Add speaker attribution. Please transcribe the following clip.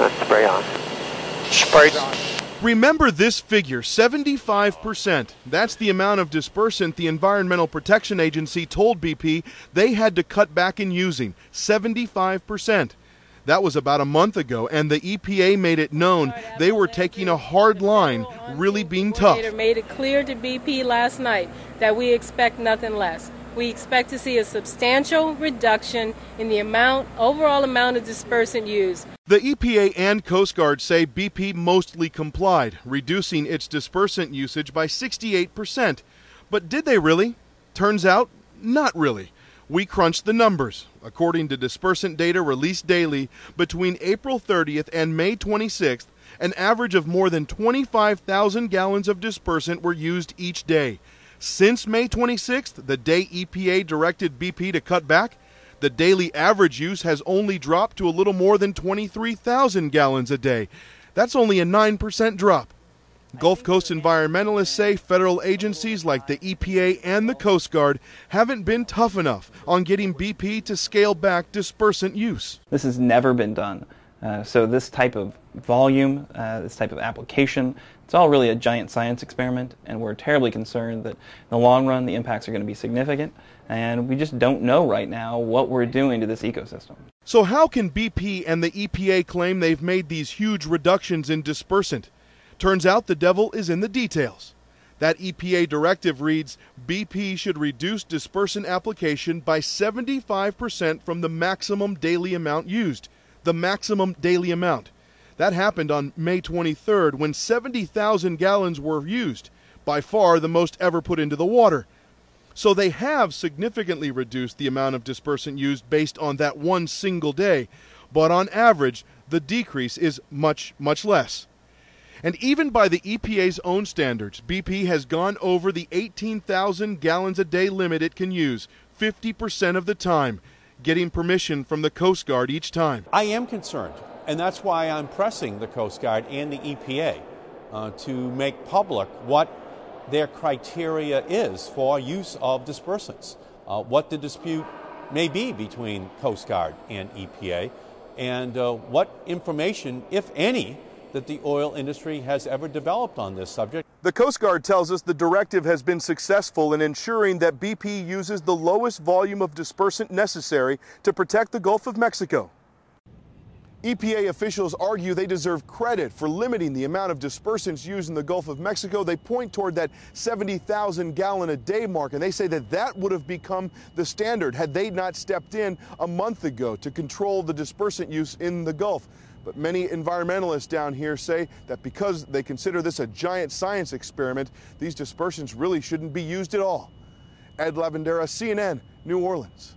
Speaker 1: Let's spray on. Sprayed on.
Speaker 2: Remember this figure, 75%. That's the amount of dispersant the Environmental Protection Agency told BP they had to cut back in using, 75%. That was about a month ago, and the EPA made it known they were taking a hard line, really being tough.
Speaker 3: Made it clear to BP last night that we expect nothing less. We expect to see a substantial reduction in the overall amount of dispersant used.
Speaker 2: The EPA and Coast Guard say BP mostly complied, reducing its dispersant usage by 68%. But did they really? Turns out, not really. We crunched the numbers. According to dispersant data released daily, between April 30th and May 26th, an average of more than 25,000 gallons of dispersant were used each day. Since May 26th, the day EPA directed BP to cut back, the daily average use has only dropped to a little more than 23,000 gallons a day. That's only a 9% drop. Gulf Coast environmentalists say federal agencies like the EPA and the Coast Guard haven't been tough enough on getting BP to scale back dispersant use.
Speaker 4: This has never been done. So this type of volume, this type of application, it's all really a giant science experiment, and we're terribly concerned that in the long run the impacts are going to be significant, and we just don't know right now what we're doing to this ecosystem.
Speaker 2: So how can BP and the EPA claim they've made these huge reductions in dispersant? Turns out the devil is in the details. That EPA directive reads, BP should reduce dispersant application by 75% from the maximum daily amount used. The maximum daily amount. That happened on May 23rd when 70,000 gallons were used, by far the most ever put into the water. So they have significantly reduced the amount of dispersant used based on that one single day, but on average, the decrease is much, much less. And even by the EPA's own standards, BP has gone over the 18,000 gallons a day limit it can use, 50% of the time, getting permission from the Coast Guard each time.
Speaker 5: I am concerned, and that's why I'm pressing the Coast Guard and the EPA to make public what their criteria is for use of dispersants, what the dispute may be between Coast Guard and EPA, and what information, if any, that the oil industry has ever developed on this subject.
Speaker 2: The Coast Guard tells us the directive has been successful in ensuring that BP uses the lowest volume of dispersant necessary to protect the Gulf of Mexico. EPA officials argue they deserve credit for limiting the amount of dispersants used in the Gulf of Mexico. They point toward that 70,000 gallon a day mark, and they say that that would have become the standard had they not stepped in a month ago to control the dispersant use in the Gulf. But many environmentalists down here say that because they consider this a giant science experiment, these dispersants really shouldn't be used at all. Ed Lavandera, CNN, New Orleans.